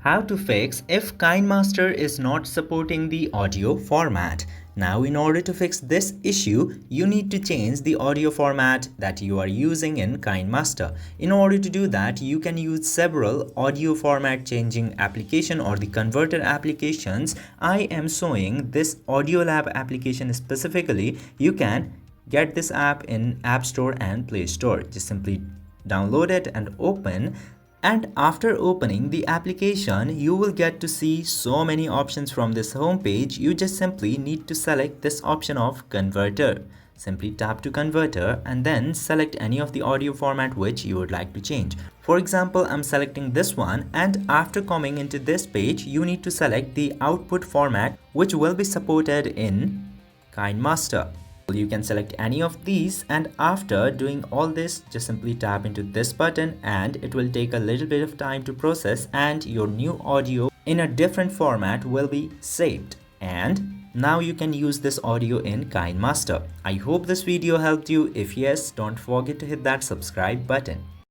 How to fix if KineMaster is not supporting the audio format. Now, in order to fix this issue, you need to change the audio format that you are using in KineMaster. In order to do that, you can use several audio format changing application or the converter applications. I am showing this Audiolab application specifically. You can get this app in App Store and Play Store. Just simply download it and open. And after opening the application, you will get to see so many options from this home page. You just simply need to select this option of converter. Simply tap to converter and then select any of the audio format which you would like to change. For example, I'm selecting this one, and after coming into this page, you need to select the output format which will be supported in KineMaster. You can select any of these, and after doing all this, just simply tap into this button and it will take a little bit of time to process, and your new audio in a different format will be saved. And now you can use this audio in KineMaster. I hope this video helped you. If yes, don't forget to hit that subscribe button.